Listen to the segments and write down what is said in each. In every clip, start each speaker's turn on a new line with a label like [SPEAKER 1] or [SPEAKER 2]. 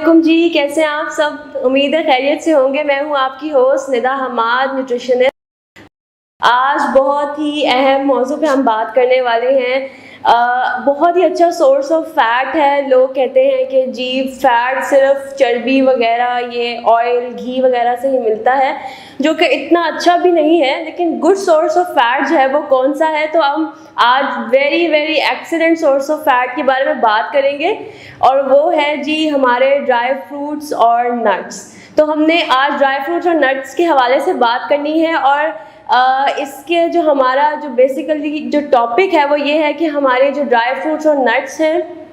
[SPEAKER 1] वालेकुम जी, कैसे हैं आप सब? उम्मीद है खैरियत से होंगे। मैं हूं आपकी होस्ट निदा हमाद, न्यूट्रिशनिस्ट। आज बहुत ही अहम मौजू पे हम बात करने वाले हैं। बहुत ही अच्छा सोर्स ऑफ फैट है। लोग कहते हैं कि जी फैट सिर्फ चर्बी वगैरह, ये ऑयल घी वगैरह से ही मिलता है, जो कि इतना अच्छा भी नहीं है। लेकिन गुड सोर्स ऑफ फैट जो है वो कौन सा है, तो हम आज very very excellent source of fat के बारे में बात करेंगे, और वो है जी हमारे ड्राई फ्रूट्स और नट्स। तो हमने आज ड्राई फ्रूट्स और नट्स के हवाले से बात करनी है, और इसके जो हमारा जो बेसिकली जो टॉपिक है वो ये है कि हमारे जो ड्राई फ्रूट्स और नट्स हैं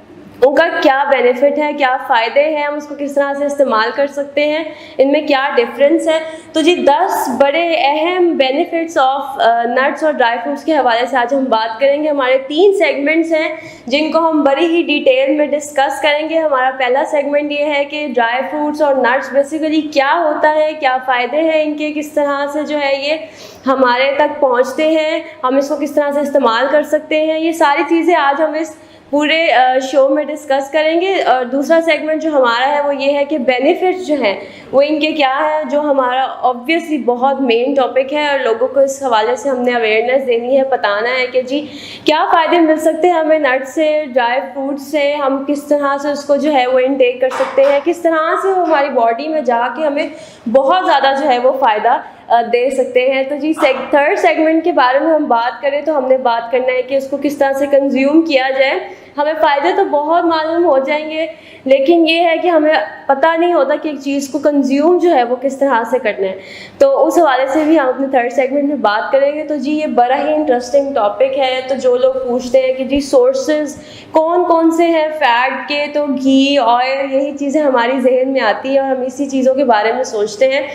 [SPEAKER 1] उनका क्या बेनिफिट है, क्या फ़ायदे हैं, हम उसको किस तरह से इस्तेमाल कर सकते हैं, इनमें क्या डिफरेंस है। तो जी 10 बड़े अहम बेनिफिट्स ऑफ नट्स और ड्राई फ्रूट्स के हवाले से आज हम बात करेंगे। हमारे 3 सेगमेंट्स हैं जिनको हम बड़ी ही डिटेल में डिस्कस करेंगे। हमारा पहला सेगमेंट ये है कि ड्राई फ्रूट्स और नट्स बेसिकली क्या होता है, क्या फ़ायदे हैं इनके, किस तरह से जो है ये हमारे तक पहुँचते हैं, हम इसको किस तरह से इस्तेमाल कर सकते हैं। ये सारी चीज़ें आज हम इस पूरे शो में डिस्कस करेंगे। और दूसरा सेगमेंट जो हमारा है वो ये है कि बेनिफिट्स जो हैं वो इनके क्या है, जो हमारा ऑब्वियसली बहुत मेन टॉपिक है, और लोगों को इस हवाले से हमने अवेयरनेस देनी है, बताना है कि जी क्या फ़ायदे मिल सकते हैं हमें नट से, ड्राई फ्रूट से, हम किस तरह से उसको जो है वो इनटेक कर सकते हैं, किस तरह से वो हमारी बॉडी में जाके हमें बहुत ज़्यादा जो है वो फ़ायदा दे सकते हैं। तो जी थर्ड सेगमेंट के बारे में हम बात करें तो हमने बात करना है कि उसको किस तरह से कंज्यूम किया जाए। हमें फ़ायदे तो बहुत मालूम हो जाएंगे, लेकिन ये है कि हमें पता नहीं होता कि एक चीज़ को कंज्यूम जो है वो किस तरह से करना है। तो उस हवाले से भी हम अपने थर्ड सेगमेंट में बात करेंगे। तो जी ये बड़ा ही इंटरेस्टिंग टॉपिक है। तो जो लोग पूछते हैं कि जी सोर्सेज कौन कौन से हैं फ़ैट के, तो घी, ऑयल, यही चीज़ें हमारी जहन में आती है, और हम इसी चीज़ों के बारे में सोचते हैं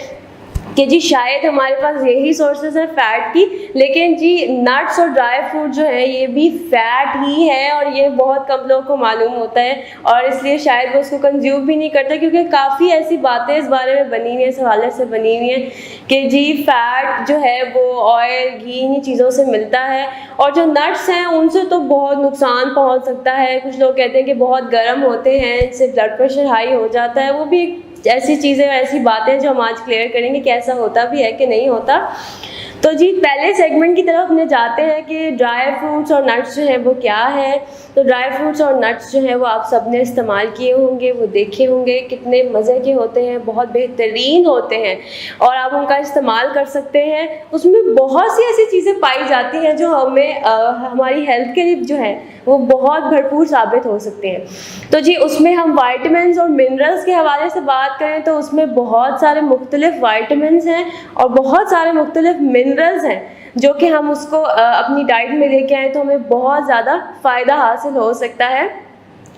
[SPEAKER 1] कि जी शायद हमारे पास यही सोर्सेज हैं फ़ैट की। लेकिन जी नट्स और ड्राई फ्रूट जो है ये भी फ़ैट ही है, और ये बहुत कम लोगों को मालूम होता है, और इसलिए शायद वो उसको कंज्यूम भी नहीं करते, क्योंकि काफ़ी ऐसी बातें इस बारे में बनी हुई हैं, इस हवाले से बनी हुई हैं कि जी फ़ैट जो है वो ऑयल घी इन्हीं चीज़ों से मिलता है, और जो नट्स हैं उनसे तो बहुत नुकसान पहुँच सकता है। कुछ लोग कहते हैं कि बहुत गर्म होते हैं, इससे ब्लड प्रेशर हाई हो जाता है। वो भी ऐसी चीज़ें, ऐसी बातें जो हम आज क्लियर करेंगे कि ऐसा होता भी है कि नहीं होता। तो जी पहले सेगमेंट की तरफ हमने जाते हैं कि ड्राई फ्रूट्स और नट्स जो है वो क्या है। तो ड्राई फ्रूट्स और नट्स जो है वो आप सब ने इस्तेमाल किए होंगे, वो देखे होंगे कितने मज़े के होते हैं, बहुत बेहतरीन होते हैं, और आप उनका इस्तेमाल कर सकते हैं। उसमें बहुत सी ऐसी चीज़ें पाई जाती हैं जो हमें हमारी हेल्थ के लिए जो है वो बहुत भरपूर साबित हो सकते हैं। तो जी उसमें हम वाइटामिन्स और मिनरल्स के हवाले से बात करें तो उसमें बहुत सारे मुख्तलिफ वाइटामिन्स हैं और बहुत सारे मुख्तलिफ मिनरल्स हैं, जो कि हम उसको अपनी डाइट में लेके आए तो हमें बहुत ज़्यादा फ़ायदा हासिल हो सकता है।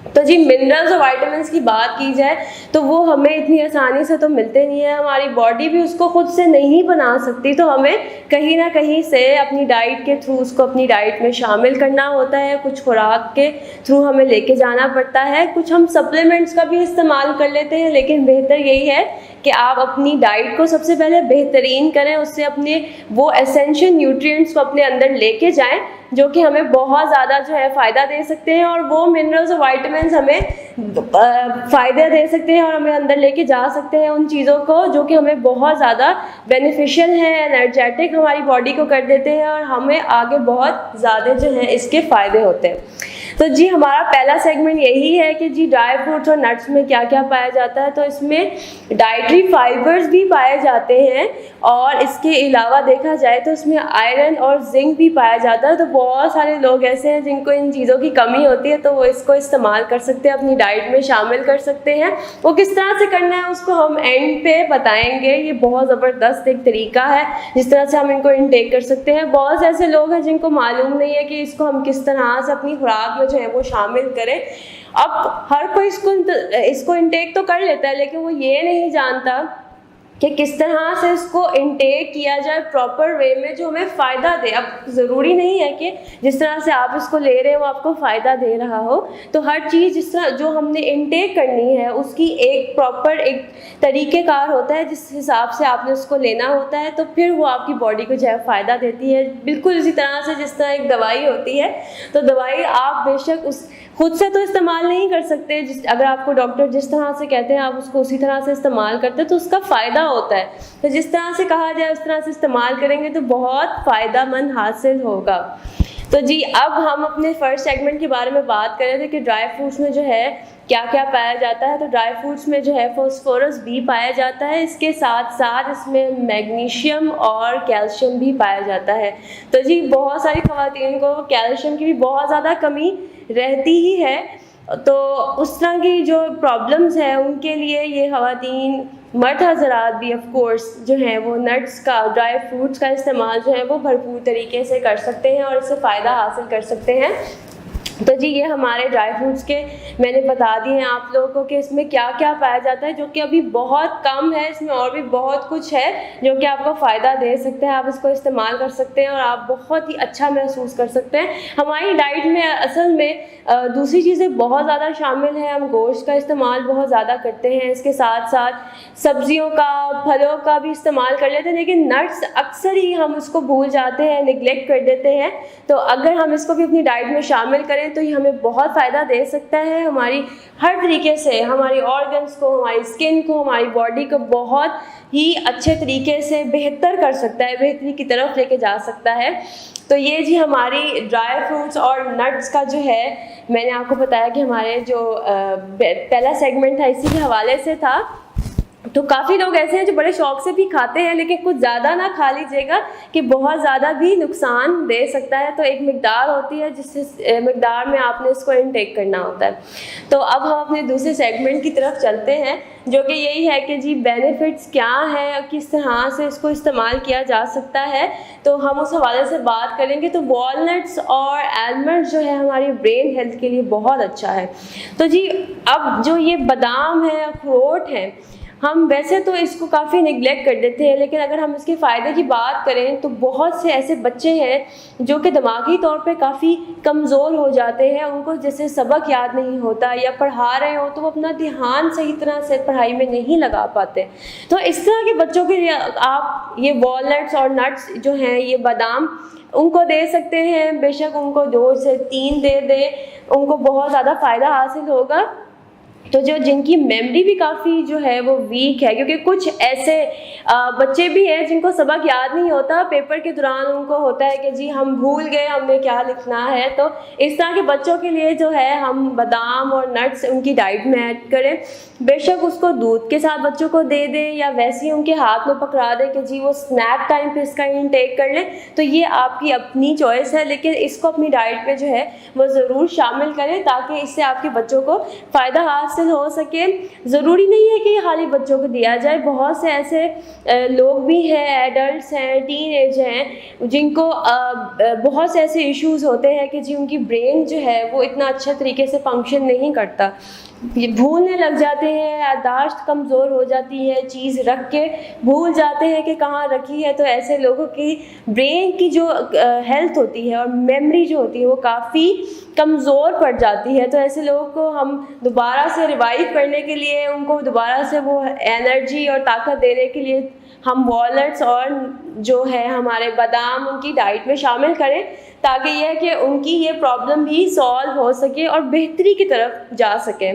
[SPEAKER 1] तो जी मिनरल्स और वाइटामिन्स की बात की जाए तो वो हमें इतनी आसानी से तो मिलते नहीं है, हमारी बॉडी भी उसको खुद से नहीं बना सकती, तो हमें कहीं ना कहीं से अपनी डाइट के थ्रू उसको अपनी डाइट में शामिल करना होता है। कुछ खुराक के थ्रू हमें लेके जाना पड़ता है, कुछ हम सप्लीमेंट्स का भी इस्तेमाल कर लेते हैं, लेकिन बेहतर यही है कि आप अपनी डाइट को सबसे पहले बेहतरीन करें, उससे अपने वो एसेंशियल न्यूट्रिएंट्स को अपने अंदर लेके जाएं जो कि हमें बहुत ज़्यादा जो है फ़ायदा दे सकते हैं, और वो मिनरल्स और वाइटामिन्स हमें फ़ायदे दे सकते हैं और हमें अंदर लेके जा सकते हैं उन चीज़ों को जो कि हमें बहुत ज़्यादा बेनिफिशियल है, एनर्जेटिक हमारी बॉडी को कर देते हैं, और हमें आगे बहुत ज़्यादा जो है इसके फ़ायदे होते हैं। तो जी हमारा पहला सेगमेंट यही है कि जी ड्राई फ्रूट्स और नट्स में क्या क्या पाया जाता है। तो इसमें डाइटरी फाइबर्स भी पाए जाते हैं, और इसके अलावा देखा जाए तो इसमें आयरन और जिंक भी पाया जाता है। तो बहुत सारे लोग ऐसे हैं जिनको इन चीज़ों की कमी होती है, तो वो इसको इस्तेमाल कर सकते हैं, अपनी डाइट में शामिल कर सकते हैं। वो किस तरह से करना है उसको हम एंड पे बताएंगे। ये बहुत ज़बरदस्त एक तरीका है जिस तरह से हम इनको इनटेक कर सकते हैं। बहुत से ऐसे लोग हैं जिनको मालूम नहीं है कि इसको हम किस तरह से अपनी खुराक में जो है वो शामिल करें। अब हर कोई इसको इनटेक तो कर लेता है, लेकिन वो ये नहीं जानता कि किस तरह से इसको इनटेक किया जाए प्रॉपर वे में जो हमें फ़ायदा दे। अब ज़रूरी नहीं है कि जिस तरह से आप इसको ले रहे हो वो आपको फ़ायदा दे रहा हो, तो हर चीज़ जिस तरह जो हमने इनटेक करनी है उसकी एक प्रॉपर एक तरीक़ेकार होता है जिस हिसाब से आपने उसको लेना होता है, तो फिर वो आपकी बॉडी को जो है फ़ायदा देती है। बिल्कुल इसी तरह से जिस तरह एक दवाई होती है, तो दवाई आप बेशक उस खुद से तो इस्तेमाल नहीं कर सकते, अगर आपको डॉक्टर जिस तरह से कहते हैं आप उसको उसी तरह से इस्तेमाल करते हैं तो उसका फ़ायदा होता है। तो जिस तरह से कहा जाए उस तरह से इस्तेमाल करेंगे तो बहुत फ़ायदामंद हासिल होगा। तो जी अब हम अपने फर्स्ट सेगमेंट के बारे में बात कर रहे थे कि ड्राई फ्रूट्स में जो है क्या क्या पाया जाता है। तो ड्राई फ्रूट्स में जो है फास्फोरस भी पाया जाता है, इसके साथ साथ इसमें मैग्नीशियम और कैल्शियम भी पाया जाता है। तो जी बहुत सारी ख़वातीन को कैल्शियम की भी बहुत ज़्यादा कमी रहती ही है, तो उस तरह की जो प्रॉब्लम्स हैं उनके लिए ये ख़वातीन मर्द हज़रात भी ऑफ कोर्स जो हैं वो नट्स का, ड्राई फ्रूट्स का इस्तेमाल जो है वो भरपूर तरीके से कर सकते हैं और इससे फ़ायदा हासिल कर सकते हैं। तो जी ये हमारे ड्राई फ्रूट्स के मैंने बता दिए हैं आप लोगों को कि इसमें क्या क्या पाया जाता है, जो कि अभी बहुत कम है। इसमें और भी बहुत कुछ है जो कि आपको फ़ायदा दे सकते हैं, आप इसको इस्तेमाल कर सकते हैं और आप बहुत ही अच्छा महसूस कर सकते हैं। हमारी डाइट में असल में दूसरी चीज़ें बहुत ज़्यादा शामिल हैं। हम गोश्त का इस्तेमाल बहुत ज़्यादा करते हैं, इसके साथ साथ सब्जियों का, फलों का भी इस्तेमाल कर लेते हैं, लेकिन नट्स अक्सर ही हम उसको भूल जाते हैं, निगलेक्ट कर देते हैं। तो अगर हम इसको भी अपनी डाइट में शामिल करें तो ये हमें बहुत फ़ायदा दे सकता है, हमारी हर तरीके से, हमारी ऑर्गन्स को, हमारी स्किन को, हमारी बॉडी को बहुत ही अच्छे तरीके से बेहतर कर सकता है, बेहतरी की तरफ लेके जा सकता है। तो ये जी हमारी ड्राई फ्रूट्स और नट्स का जो है मैंने आपको बताया कि हमारे जो पहला सेगमेंट था इसी के हवाले से था। तो काफ़ी लोग ऐसे हैं जो बड़े शौक से भी खाते हैं, लेकिन कुछ ज़्यादा ना खा लीजिएगा कि बहुत ज़्यादा भी नुकसान दे सकता है। तो एक मिकदार होती है जिससे मिकदार में आपने इसको इनटेक करना होता है। तो अब हम अपने दूसरे सेगमेंट की तरफ चलते हैं, जो कि यही है कि जी बेनिफिट्स क्या हैं, किस तरह से इसको इस्तेमाल किया जा सकता है। तो हम उस हवाले से बात करेंगे। तो वॉलनट्स और आलमंड्स जो है हमारी ब्रेन हेल्थ के लिए बहुत अच्छा है। तो जी अब जो ये बादाम है, अखरोट है, हम वैसे तो इसको काफ़ी निगलेक्ट कर देते हैं, लेकिन अगर हम इसके फ़ायदे की बात करें तो बहुत से ऐसे बच्चे हैं जो कि दिमागी तौर पे काफ़ी कमज़ोर हो जाते हैं, उनको जैसे सबक याद नहीं होता या पढ़ा रहे हो तो वो अपना ध्यान सही तरह से पढ़ाई में नहीं लगा पाते। तो इस तरह के बच्चों के लिए आप ये वॉलनट्स और नट्स जो हैं, ये बादाम उनको दे सकते हैं। बेशक उनको 2 से 3 दे दें, उनको बहुत ज़्यादा फ़ायदा हासिल होगा। तो जो जिनकी मेमोरी भी काफ़ी जो है वो वीक है, क्योंकि कुछ ऐसे बच्चे भी हैं जिनको सबक याद नहीं होता, पेपर के दौरान उनको होता है कि जी हम भूल गए हमने क्या लिखना है। तो इस तरह के बच्चों के लिए जो है हम बादाम और नट्स उनकी डाइट में ऐड करें। बेशक उसको दूध के साथ बच्चों को दे दें या वैसे ही उनके हाथ में पकड़ा दें कि जी वो स्नैक टाइम पे इसका इंटेक कर लें, तो ये आपकी अपनी चॉइस है, लेकिन इसको अपनी डाइट में जो है वो ज़रूर शामिल करें ताकि इससे आपके बच्चों को फ़ायदा हासिल हो सके। ज़रूरी नहीं है कि खाली बच्चों को दिया जाए, बहुत से ऐसे लोग भी हैं, एडल्ट्स हैं, टीन एज हैं, जिनको बहुत से ऐसे इश्यूज़ होते हैं कि जी उनकी ब्रेन जो है वो इतना अच्छा तरीके से फंक्शन नहीं करता, भूलने लग जाते हैं, याददाश्त कमज़ोर हो जाती है, चीज़ रख के भूल जाते हैं कि कहाँ रखी है। तो ऐसे लोगों की ब्रेन की जो हेल्थ होती है और मेमोरी जो होती है वो काफ़ी कमज़ोर पड़ जाती है। तो ऐसे लोगों को हम दोबारा से रिवाइव करने के लिए, उनको दोबारा से वो एनर्जी और ताकत देने के लिए हम वॉलनट्स और जो है हमारे बादाम उनकी डाइट में शामिल करें, ताकि यह कि उनकी ये प्रॉब्लम भी सॉल्व हो सके और बेहतरी की तरफ जा सके।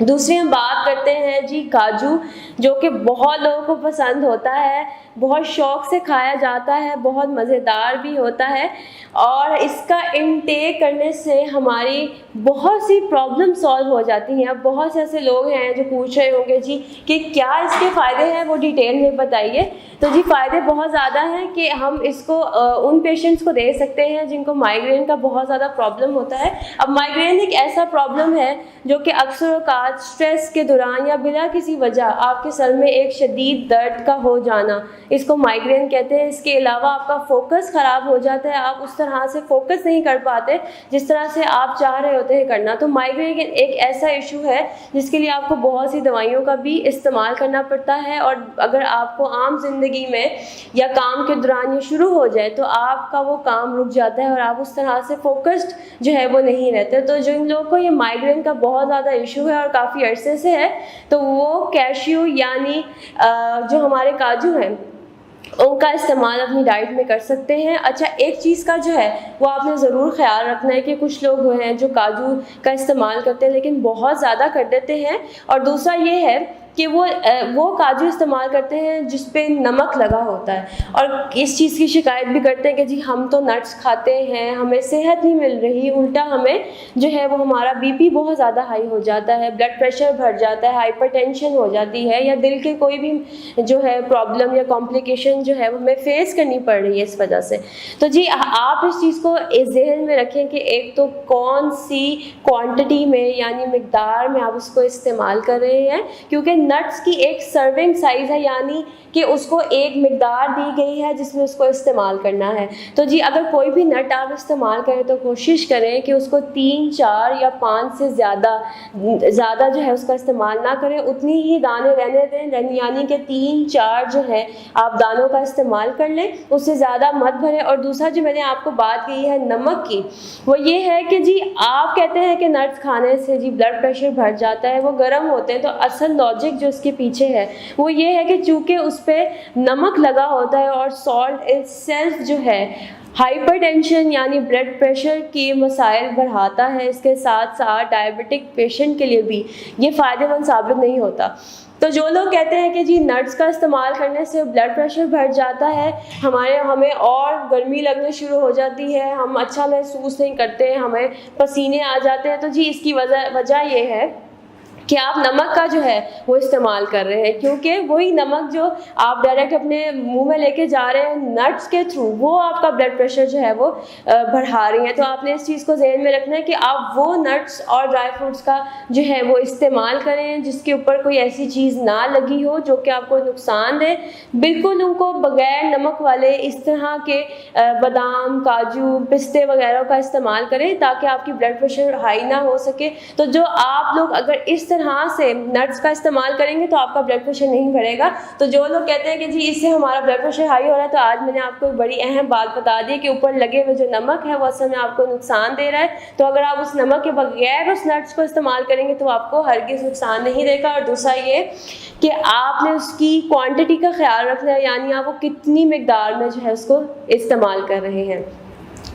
[SPEAKER 1] दूसरी हम बात करते हैं जी काजू, जो कि बहुत लोगों को पसंद होता है, बहुत शौक़ से खाया जाता है, बहुत मज़ेदार भी होता है और इसका इंटेक करने से हमारी बहुत सी प्रॉब्लम सॉल्व हो जाती हैं। अब बहुत से ऐसे लोग हैं जो पूछ रहे होंगे जी कि क्या इसके फ़ायदे हैं, वो डिटेल में बताइए। तो जी फ़ायदे बहुत ज़्यादा हैं कि हम इसको उन पेशेंट्स को दे सकते हैं जिनको माइग्रेन का बहुत ज़्यादा प्रॉब्लम होता है। अब माइग्रेन एक ऐसा प्रॉब्लम है जो कि अक्सर औक़ात स्ट्रेस के दौरान या बिना किसी वजह आपके सर में एक शदीद दर्द का हो जाना, इसको माइग्रेन कहते हैं। इसके अलावा आपका फोकस ख़राब हो जाता है, आप उस तरह से फोकस नहीं कर पाते जिस तरह से आप चाह रहे होते हैं करना। तो माइग्रेन एक ऐसा इशू है जिसके लिए आपको बहुत सी दवाइयों का भी इस्तेमाल करना पड़ता है, और अगर आपको आम जिंदगी में या काम के दौरान ये शुरू हो जाए तो आपका वो काम रुक जाता है और आप उस तरह से फोकस्ड जो है वो नहीं रहते। तो जिन लोगों को ये माइग्रेन का बहुत ज़्यादा इशू है और काफ़ी अरसे से है, तो वो कैश्यू यानी जो हमारे काजू हैं उनका इस्तेमाल अपनी डाइट में कर सकते हैं। अच्छा, एक चीज़ का जो है वो आपने ज़रूर ख्याल रखना है कि कुछ लोग हैं जो काजू का इस्तेमाल करते हैं लेकिन बहुत ज़्यादा कर देते हैं, और दूसरा ये है कि वो काजू इस्तेमाल करते हैं जिस पे नमक लगा होता है, और इस चीज़ की शिकायत भी करते हैं कि जी हम तो नट्स खाते हैं, हमें सेहत नहीं मिल रही, उल्टा हमें जो है वो हमारा बीपी बहुत ज़्यादा हाई हो जाता है, ब्लड प्रेशर बढ़ जाता है, हाइपरटेंशन हो जाती है, या दिल के कोई भी जो है प्रॉब्लम या कॉम्प्लिकेशन जो है वो हमें फेस करनी पड़ रही है इस वजह से। तो जी आप इस चीज़ को इस जहन में रखें कि एक तो कौन सी क्वांटिटी में यानी मिकदार में आप इसको इस्तेमाल कर रहे हैं, क्योंकि नट्स की एक सर्विंग साइज़ है, यानी कि उसको एक मिकदार दी गई है जिसमें उसको इस्तेमाल करना है। तो जी अगर कोई भी नट आप इस्तेमाल करें तो कोशिश करें कि उसको 3, 4 या 5 से ज़्यादा जो है उसका इस्तेमाल ना करें, उतनी ही दाने रहने दें, यानी कि 3, 4 जो है आप दानों का इस्तेमाल कर लें, उससे ज़्यादा मत भरें। और दूसरा जो मैंने आपको बात कही है नमक की, वो ये है कि जी आप कहते हैं कि नट्स खाने से जी ब्लड प्रेशर बढ़ जाता है, वो गर्म होते हैं, तो असल लॉजिक जो इसके पीछे है वो ये है कि चूँकि उस पर नमक लगा होता है और सॉल्ट इटसेल्फ जो है हाइपरटेंशन यानी ब्लड प्रेशर की मसाइल बढ़ाता है, इसके साथ साथ डायबिटिक पेशेंट के लिए भी ये फ़ायदेमंद साबित नहीं होता। तो जो लोग कहते हैं कि जी नट्स का इस्तेमाल करने से ब्लड प्रेशर बढ़ जाता है, हमें और गर्मी लगने शुरू हो जाती है, हम अच्छा महसूस नहीं करते हैं, हमें पसीने आ जाते हैं, तो जी इसकी वजह ये है कि आप नमक का जो है वो इस्तेमाल कर रहे हैं, क्योंकि वही नमक जो आप डायरेक्ट अपने मुंह में लेके जा रहे हैं नट्स के थ्रू, वो आपका ब्लड प्रेशर जो है वो बढ़ा रही है। तो आपने इस चीज़ को ज़हन में रखना है कि आप वो नट्स और ड्राई फ्रूट्स का जो है वो इस्तेमाल करें जिसके ऊपर कोई ऐसी चीज़ ना लगी हो जो कि आपको नुकसान दे। बिल्कुल उनको बग़ैर नमक वाले इस तरह के बादाम, काजू, पिस्ते वगैरह का इस्तेमाल करें ताकि आपकी ब्लड प्रेशर हाई ना हो सके। तो जो आप लोग अगर इस तरह से नट्स का इस्तेमाल करेंगे तो आपका ब्लड प्रेशर नहीं बढ़ेगा। तो जो लोग कहते हैं कि जी इससे हमारा ब्लड प्रेशर हाई हो रहा है, तो आज मैंने आपको एक बड़ी अहम बात बता दी कि ऊपर लगे हुए जो नमक है वो असल में आपको नुकसान दे रहा है। तो अगर आप उस नमक के बगैर उस नट्स को इस्तेमाल करेंगे तो आपको हरगिज़ नुकसान नहीं देगा। और दूसरा ये कि आपने उसकी क्वांटिटी का ख्याल रखना है, यानी आप वो कितनी मिकदार में जो है उसको इस्तेमाल कर रहे हैं।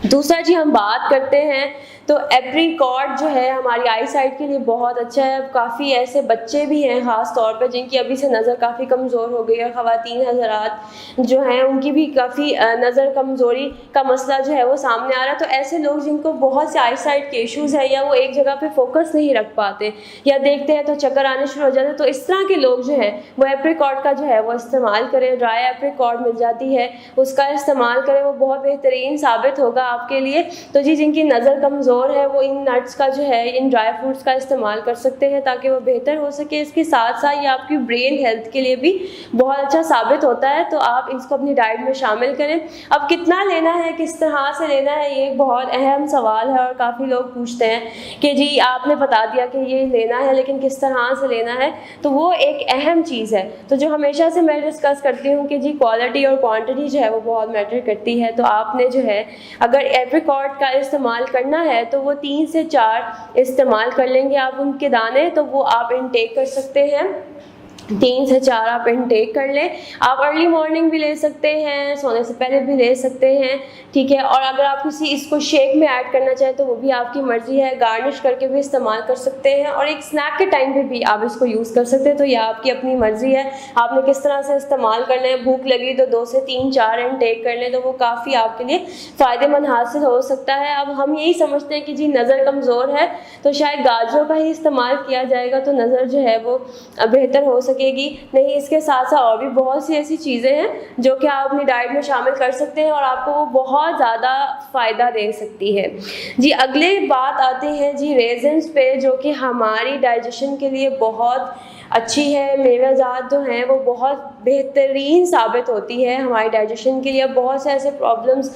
[SPEAKER 1] दूसरा जी हम बात करते हैं तो एप्रिकॉट जो है हमारी आई साइट के लिए बहुत अच्छा है। काफ़ी ऐसे बच्चे भी हैं ख़ास तौर पे जिनकी अभी से नज़र काफ़ी कमज़ोर हो गई है, ख़वातीन हज़रात जो हैं उनकी भी काफ़ी नज़र कमज़ोरी का मसला जो है वो सामने आ रहा है। तो ऐसे लोग जिनको बहुत से आई साइट के इशूज़ है या वो एक जगह पे फोकस नहीं रख पाते या देखते हैं तो चक्कर आने शुरू हो जाते हैं, तो इस तरह के लोग जो हैं वो एप्रिकॉट का जो है वो इस्तेमाल करें। ड्राई एप्रिकॉट मिल जाती है, उसका इस्तेमाल करें, वो बहुत बेहतरीन साबित होगा आपके लिए। तो जी जिनकी नज़र कमज़ोर है वो इन नट्स का जो है, इन ड्राई फ्रूट्स का इस्तेमाल कर सकते हैं ताकि वो बेहतर हो सके। इसके साथ साथ ये आपकी ब्रेन हेल्थ के लिए भी बहुत अच्छा साबित होता है, तो आप इसको अपनी डाइट में शामिल करें। अब कितना लेना है, किस तरह से लेना है, ये एक बहुत अहम सवाल है और काफ़ी लोग पूछते हैं कि जी आपने बता दिया कि ये लेना है लेकिन किस तरह से लेना है, तो वो एक अहम चीज़ है। तो जो हमेशा से मैं डिस्कस करती हूँ कि जी क्वालिटी और क्वांटिटी जो है वो बहुत मैटर करती है। तो आपने जो है अगर एप्रिकॉट का इस्तेमाल करना है तो वो 3 से 4 इस्तेमाल कर लेंगे आप उनके दाने, तो वो आप इनटेक कर सकते हैं। 3 से 4 आप इनटेक कर लें। आप अर्ली मॉर्निंग भी ले सकते हैं, सोने से पहले भी ले सकते हैं, ठीक है। और अगर आप किसी इसको शेक में ऐड करना चाहें तो वो भी आपकी मर्ज़ी है, गार्निश करके भी इस्तेमाल कर सकते हैं और एक स्नैक के टाइम पे भी आप इसको यूज़ कर सकते हैं। तो यह आपकी अपनी मर्ज़ी है, आपने किस तरह से इस्तेमाल करना है। भूख लगी तो 2 से 3, 4 इनटेक कर लें तो वो काफ़ी आपके लिए फ़ायदेमंद हासिल हो सकता है। अब हम यही समझते हैं कि जी नज़र कमज़ोर है तो शायद गाजरों का ही इस्तेमाल किया जाएगा तो नज़र जो है वो बेहतर हो सकेगी। नहीं, इसके साथ साथ और भी बहुत सी ऐसी चीज़ें हैं जो कि आप अपनी डाइट में शामिल कर सकते हैं और आपको वो बहुत ज़्यादा फ़ायदा दे सकती है। जी अगले बात आते हैं जी रेज़न्स पे, जो कि हमारी डाइजेशन के लिए बहुत अच्छी है। मेवेजात जो हैं वो बहुत बेहतरीन साबित होती है हमारी डाइजेशन के लिए। अब बहुत से ऐसे प्रॉब्लम्स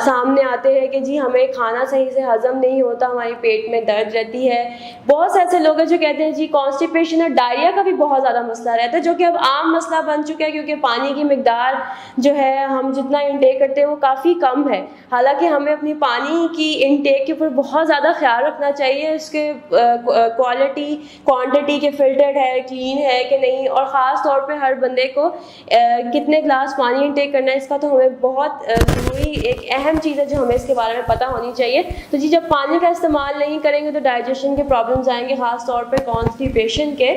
[SPEAKER 1] सामने आते हैं कि जी हमें खाना सही से हज़म नहीं होता, हमारे पेट में दर्द रहती है। बहुत से ऐसे लोग हैं जो कहते हैं जी कॉन्स्टिपेशन और डायरिया का भी बहुत ज़्यादा मसला रहता है, जो कि अब आम मसला बन चुका है क्योंकि पानी की मिकदार जो है हम जितना इंटेक करते हैं वो काफ़ी कम है। हालांकि हमें अपनी पानी की इंटेक के ऊपर बहुत ज़्यादा ख्याल रखना चाहिए। उसके क्वालिटी क्वांटिटी के फ़िल्टर्ड है, है, क्लीन है कि नहीं, और ख़ास तौर पे हर बंदे को कितने ग्लास पानी इंटेक करना है, इसका तो हमें बहुत ज़रूरी एक अहम चीज़ है जो हमें इसके बारे में पता होनी चाहिए। तो जी जब पानी का इस्तेमाल नहीं करेंगे तो डाइजेशन के प्रॉब्लम्स आएंगे, ख़ास तौर पे कॉन्स्टिपेशन के।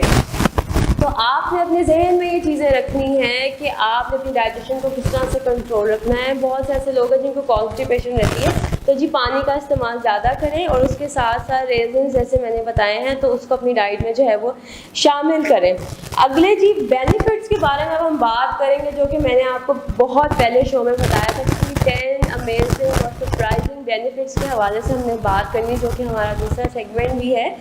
[SPEAKER 1] तो आपने अपने जहन में ये चीज़ें रखनी है कि आपने अपनी डाइजेशन को किस तरह से कंट्रोल रखना है। बहुत से ऐसे लोग हैं जिनको कॉन्स्टिपेशन रहती है, तो जी पानी का इस्तेमाल ज़्यादा करें और उसके साथ साथ रेज़न्स जैसे मैंने बताए हैं तो उसको अपनी डाइट में जो है वो शामिल करें। अगले जी बेनिफिट्स के बारे में अब हम बात करेंगे, जो कि मैंने आपको बहुत पहले शो में बताया था कि 10 अमेजिंग और सरप्राइजिंग बेनिफिट्स के हवाले से हमने बात करनी, जो कि हमारा दूसरा सेगमेंट भी है।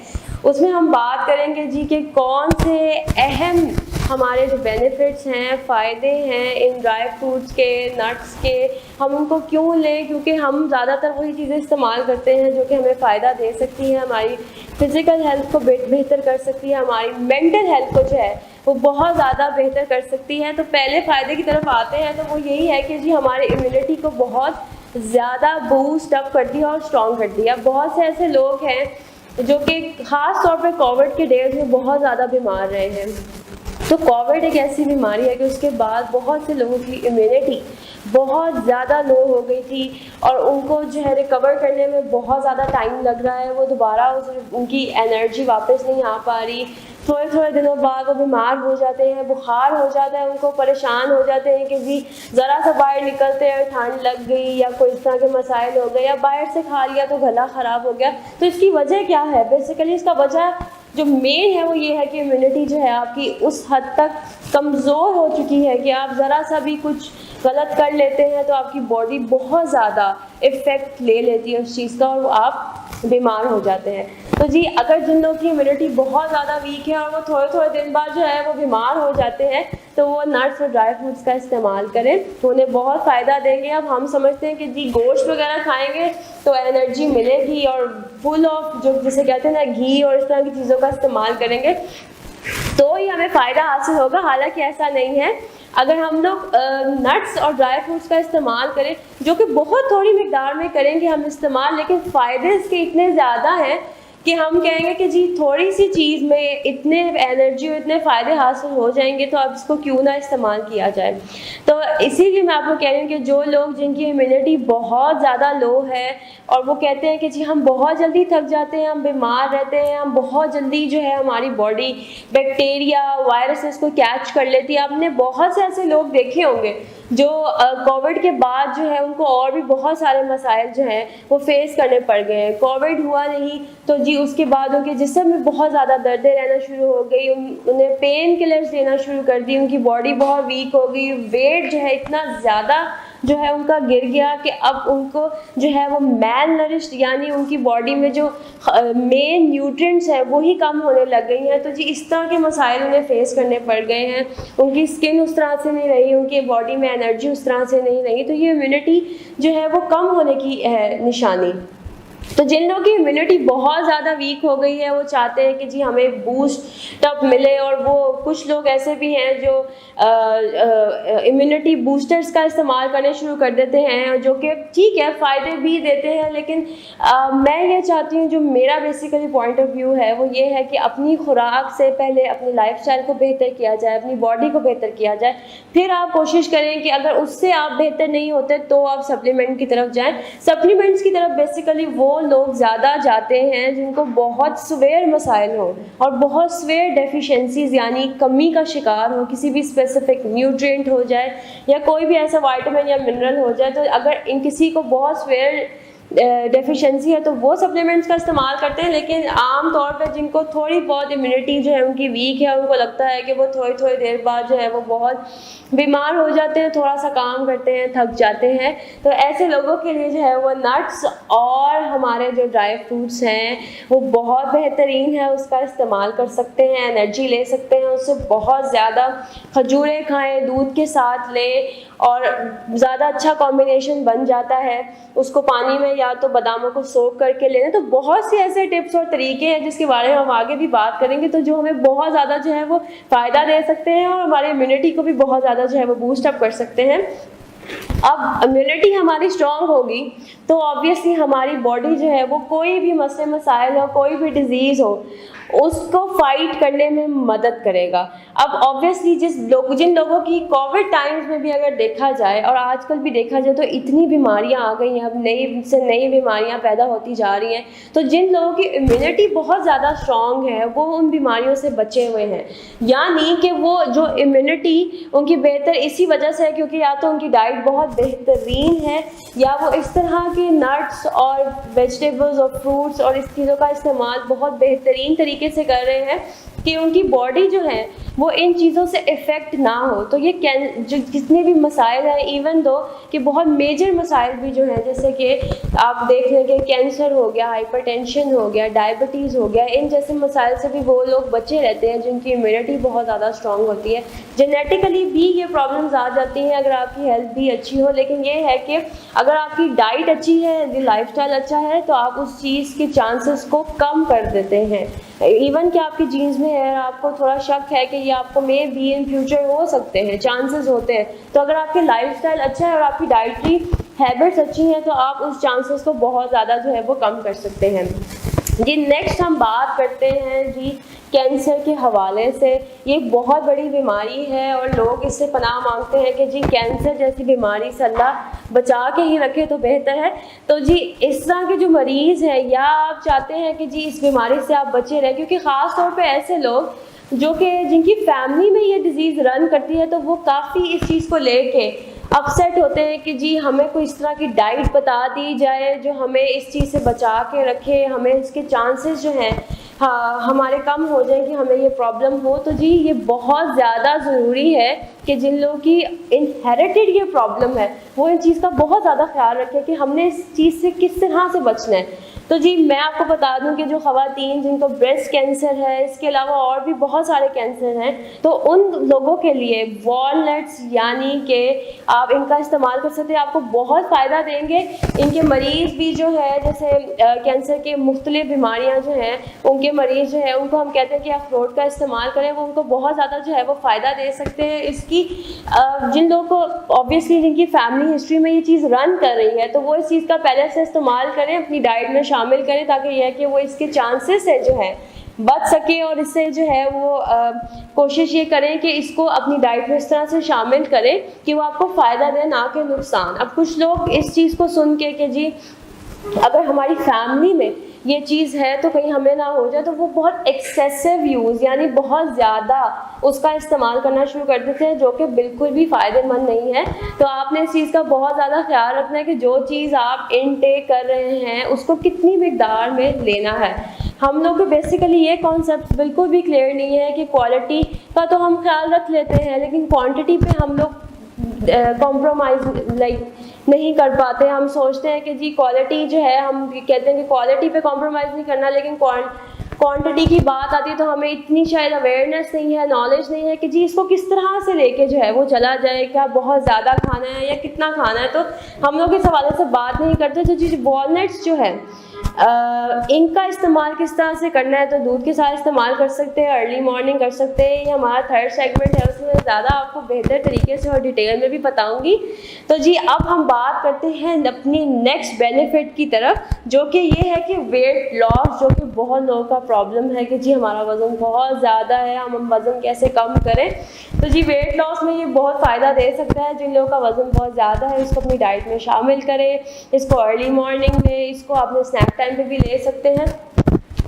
[SPEAKER 1] उसमें हम बात करेंगे जी कि कौन से अहम हमारे जो बेनिफिट्स हैं, फ़ायदे हैं इन ड्राई फ्रूट्स के, नट्स के, हम उनको क्यों लें, क्योंकि हम ज़्यादातर वही चीज़ें इस्तेमाल करते हैं जो कि हमें फ़ायदा दे सकती है, हमारी फ़िज़िकल हेल्थ को बेहतर कर सकती है, हमारी मेंटल हेल्थ को जो है वो बहुत ज़्यादा बेहतर कर सकती है। तो पहले फ़ायदे की तरफ आते हैं, तो वो यही है कि जी हमारे इम्यूनिटी को बहुत ज़्यादा बूस्ट अप करती है और स्ट्रॉन्ग करती है। अब बहुत से ऐसे लोग हैं जो कि ख़ास तौर पे कोविड के डेज में बहुत ज़्यादा बीमार रहे हैं। तो कोविड एक ऐसी बीमारी है कि उसके बाद बहुत से लोगों की इम्यूनिटी बहुत ज़्यादा लो हो गई थी और उनको जो है रिकवर करने में बहुत ज़्यादा टाइम लग रहा है। वो दोबारा उनकी एनर्जी वापस नहीं आ पा रही। थोड़े थोड़े दिनों बाद वो बीमार हो जाते हैं, बुखार हो जाता है, उनको परेशान हो जाते हैं कि जी ज़रा सा बाहर निकलते हैं ठंड लग गई या कोई इस तरह के मसाइल हो गए या बाहर से खा लिया तो गला ख़राब हो गया। तो इसकी वजह क्या है? बेसिकली इसका वजह जो मेन है वो ये है कि इम्यूनिटी जो है आपकी उस हद तक कमज़ोर हो चुकी है कि आप ज़रा सा भी कुछ गलत कर लेते हैं तो आपकी बॉडी बहुत ज़्यादा इफ़ेक्ट ले लेती है उस चीज़ का और आप बीमार हो जाते हैं। तो जी अगर जिन लोगों की इम्यूनिटी बहुत ज़्यादा वीक है और वो थोड़े थोड़े दिन बाद जो है वो बीमार हो जाते हैं, तो वो नट्स और ड्राई फ्रूट्स का इस्तेमाल करें, तो उन्हें बहुत फ़ायदा देंगे। अब हम समझते हैं कि जी गोश्त वगैरह खाएंगे तो एनर्जी मिलेगी और फुल ऑफ जो जिसे कहते हैं ना घी और इस तरह की चीज़ों का इस्तेमाल करेंगे तो ही हमें फ़ायदा हासिल होगा। हालांकि ऐसा नहीं है। अगर हम लोग नट्स और ड्राई फ्रूट्स का इस्तेमाल करें, जो कि बहुत थोड़ी मिकदार में करेंगे हम इस्तेमाल, लेकिन फ़ायदे इसके इतने ज़्यादा हैं कि हम कहेंगे कि जी थोड़ी सी चीज़ में इतने एनर्जी और इतने फ़ायदे हासिल हो जाएंगे तो अब इसको क्यों ना इस्तेमाल किया जाए। तो इसीलिए मैं आपको कह रही हूँ कि जो लोग जिनकी इम्यूनिटी बहुत ज़्यादा लो है और वो कहते हैं कि जी हम बहुत जल्दी थक जाते हैं, हम बीमार रहते हैं, हम बहुत जल्दी जो है हमारी बॉडी बैक्टीरिया वायरसेस को कैच कर लेती है। आपने बहुत से ऐसे लोग देखे होंगे जो कोविड के बाद जो है उनको और भी बहुत सारे मसाइल जो हैं वो फेस करने पड़ गए हैं। कोविड हुआ नहीं तो जी उसके बाद उनके जिस्म में बहुत ज़्यादा दर्दें रहना शुरू हो गई, उन्हें पेन किलर्स देना शुरू कर दी, उनकी बॉडी बहुत वीक हो गई, वेट जो है इतना ज़्यादा जो है उनका गिर गया कि अब उनको जो है वो मैल नरिश्ड यानी उनकी बॉडी में जो मेन न्यूट्रिएंट्स हैं वही कम होने लग गई हैं। तो जी इस तरह के मसाइल उन्हें फेस करने पड़ गए हैं। उनकी स्किन उस तरह से नहीं रही, उनकी बॉडी में एनर्जी उस तरह से नहीं रही, तो ये इम्यूनिटी जो है वो कम होने की है निशानी। तो जिन लोगों की इम्यूनिटी बहुत ज़्यादा वीक हो गई है वो चाहते हैं कि जी हमें बूस्ट अप मिले, और वो कुछ लोग ऐसे भी हैं जो इम्यूनिटी बूस्टर्स का इस्तेमाल करने शुरू कर देते हैं, जो कि ठीक है फ़ायदे भी देते हैं, लेकिन मैं ये चाहती हूँ, जो मेरा बेसिकली पॉइंट ऑफ व्यू है वो ये है कि अपनी खुराक से पहले अपनी लाइफस्टाइल को बेहतर किया जाए, अपनी बॉडी को बेहतर किया जाए, फिर आप कोशिश करें कि अगर उससे आप बेहतर नहीं होते तो आप सप्लीमेंट की तरफ जाएँ। सप्लीमेंट्स की तरफ बेसिकली वो लोग ज़्यादा जाते हैं जिनको बहुत सीवियर मसाइल हो और बहुत सीवियर डेफिशिएंसीज यानी कमी का शिकार हो, किसी भी स्पेसिफिक न्यूट्रिएंट हो जाए या कोई भी ऐसा विटामिन या मिनरल हो जाए। तो अगर इन किसी को बहुत सीवियर डेफिशिएंसी है तो वो सप्लीमेंट्स का इस्तेमाल करते हैं, लेकिन आम तौर पर जिनको थोड़ी बहुत इम्यूनिटी जो है उनकी वीक है, उनको लगता है कि वो थोड़ी थोड़ी देर बाद जो है वो बहुत बीमार हो जाते हैं, थोड़ा सा काम करते हैं थक जाते हैं, तो ऐसे लोगों के लिए जो है वो नट्स और हमारे जो ड्राई फ्रूट्स हैं वो बहुत बेहतरीन है, उसका इस्तेमाल कर सकते हैं, एनर्जी ले सकते हैं उससे बहुत ज़्यादा। खजूरें खाएं, दूध के साथ लें और ज़्यादा अच्छा कॉम्बिनेशन बन जाता है। उसको पानी में या तो बादामों को सोक करके लेना। तो बहुत से ऐसे टिप्स और तरीके हैं जिसके बारे में हम आगे भी बात करेंगे, तो जो हमें बहुत ज़्यादा जो है वो फ़ायदा दे सकते हैं और हमारी इम्यूनिटी को भी बहुत ज़्यादा जो है वो बूस्ट अप कर सकते हैं। अब इम्यूनिटी हमारी स्ट्रॉन्ग होगी तो ऑब्वियसली हमारी बॉडी जो है वो कोई भी मसले मसाइल हो, कोई भी डिजीज़ हो, उसको फाइट करने में मदद करेगा। अब ऑब्वियसली जिन लोगों की कोविड टाइम्स में भी अगर देखा जाए और आजकल भी देखा जाए तो इतनी बीमारियां आ गई हैं, अब नई बीमारियां पैदा होती जा रही हैं, तो जिन लोगों की इम्यूनिटी बहुत ज़्यादा स्ट्रॉन्ग है वो उन बीमारियों से बचे हुए हैं। यानी कि वो जो इम्यूनिटी उनकी बेहतर इसी वजह से है क्योंकि या तो उनकी डाइट बहुत बेहतरीन है या वो इस तरह के नट्स और वेजिटेबल्स और फ्रूट्स और इस चीज़ों का इस्तेमाल बहुत बेहतरीन तरीके से कर रहे हैं कि उनकी बॉडी जो है वो इन चीज़ों से इफ़ेक्ट ना हो। तो ये जो जितने भी मसाइल हैं, इवन दो कि बहुत मेजर मसाइल भी जो हैं, जैसे कि आप देख लें कि कैंसर हो गया, हाइपरटेंशन हो गया, डायबिटीज़ हो गया, इन जैसे मसाइल से भी वो लोग बचे रहते हैं जिनकी इम्यूनिटी बहुत ज़्यादा स्ट्रॉन्ग होती है। जेनेटिकली भी ये प्रॉब्लम्स आ जाती हैं अगर आपकी हेल्थ भी अच्छी हो, लेकिन ये है कि अगर आपकी डाइट अच्छी है, लाइफस्टाइल अच्छा है, तो आप उस चीज़ के चांसेस को कम कर देते हैं। इवन कि आपकी जीन्स में है, आपको थोड़ा शक है कि ये आपको मे बी इन फ्यूचर हो सकते हैं, चांसेस होते हैं, तो अगर आपकी लाइफस्टाइल अच्छा है और आपकी डाइटरी हैबिट्स अच्छी हैं तो आप उस चांसेस को बहुत ज़्यादा जो है वो कम कर सकते हैं। जी नेक्स्ट हम बात करते हैं जी कैंसर के हवाले से। ये बहुत बड़ी बीमारी है और लोग इससे पनाह मांगते हैं कि जी कैंसर जैसी बीमारी से अल्लाह बचा के ही रखे तो बेहतर है। तो जी इस तरह के जो मरीज़ हैं या आप चाहते हैं कि जी इस बीमारी से आप बचे रहें, क्योंकि ख़ास तौर पे ऐसे लोग जो कि जिनकी फैमिली में ये डिज़ीज़ रन करती है तो वो काफ़ी इस चीज़ को लेके अपसेट होते हैं कि जी हमें कोई इस तरह की डाइट बता दी जाए जो हमें इस चीज़ से बचा के रखे, हमें इसके चांसेस जो हैं हाँ हमारे कम हो जाए कि हमें ये प्रॉब्लम हो। तो जी ये बहुत ज़्यादा ज़रूरी है कि जिन लोगों की इनहेरिटेड ये प्रॉब्लम है वो इन चीज़ का बहुत ज़्यादा ख्याल रखें कि हमने इस चीज़ से किस तरह से बचना है। तो जी मैं आपको बता दूं कि जो ख़वातीन जिनको ब्रेस्ट कैंसर है, इसके अलावा और भी बहुत सारे कैंसर हैं, तो उन लोगों के लिए वॉलनट्स यानी कि आप इनका इस्तेमाल कर सकते हैं, आपको बहुत फ़ायदा देंगे। इनके मरीज़ भी जो है जैसे कैंसर के मुख्तलिफ बीमारियां जो हैं उनके मरीज़ जो है उनको हम कहते हैं कि अखरोट का इस्तेमाल करें, वो उनको बहुत ज़्यादा जो है वो फ़ायदा दे सकते हैं। इसकी जिन लोगों को ऑब्वियसली जिनकी फैमिली हिस्ट्री में ये चीज़ रन कर रही है तो वो इस चीज़ का पहले से इस्तेमाल करें, अपनी डाइट में शामिल करें ताकि यह है कि वो इसके चांसेस है जो है बच सके और इससे जो है वो कोशिश ये करें कि इसको अपनी डाइट में इस तरह से शामिल करें कि वो आपको फ़ायदा दे ना कि नुकसान। अब कुछ लोग इस चीज़ को सुन के कि जी अगर हमारी फैमिली में ये चीज़ है तो कहीं हमें ना हो जाए, तो वो बहुत एक्सेसिव यूज़ यानी बहुत ज़्यादा उसका इस्तेमाल करना शुरू कर देते हैं जो कि बिल्कुल भी फ़ायदेमंद नहीं है। तो आपने इस चीज़ का बहुत ज़्यादा ख्याल रखना है कि जो चीज़ आप इनटेक कर रहे हैं उसको कितनी मिकदार में लेना है। हम लोग को बेसिकली ये कॉन्सेप्ट बिल्कुल भी क्लियर नहीं है कि क्वालिटी का तो हम ख्याल रख लेते हैं लेकिन क्वांटिटी पे हम लोग कॉम्प्रोमाइज़ नहीं कर पाते। हम सोचते हैं कि जी क्वालिटी जो है, हम कहते हैं कि क्वालिटी पे कॉम्प्रोमाइज़ नहीं करना, लेकिन क्वांटिटी की बात आती है तो हमें इतनी शायद अवेयरनेस नहीं है, नॉलेज नहीं है कि जी इसको किस तरह से लेके जो है वो चला जाए, क्या बहुत ज़्यादा खाना है या कितना खाना है। तो हम लोग इस हवाले से बात नहीं करते। तो जी वॉलनट्स जो है इनका इस्तेमाल किस तरह से करना है, तो दूध के साथ इस्तेमाल कर सकते हैं, अर्ली मॉर्निंग कर सकते हैं। ये हमारा थर्ड सेगमेंट है, उसमें ज़्यादा आपको बेहतर तरीके से और डिटेल में भी बताऊंगी। तो जी अब हम बात करते हैं अपनी नेक्स्ट बेनिफिट की तरफ, जो कि ये है कि वेट लॉस, जो कि बहुत लोगों का प्रॉब्लम है कि जी हमारा वज़न बहुत ज़्यादा है, हम वज़न कैसे कम करें। तो जी वेट लॉस में ये बहुत फ़ायदा दे सकता है। जिन लोगों का वज़न बहुत ज़्यादा है इसको अपनी डाइट में शामिल करें, इसको अर्ली मॉर्निंग में, इसको अपने स्नैक टाइम पे भी ले सकते हैं।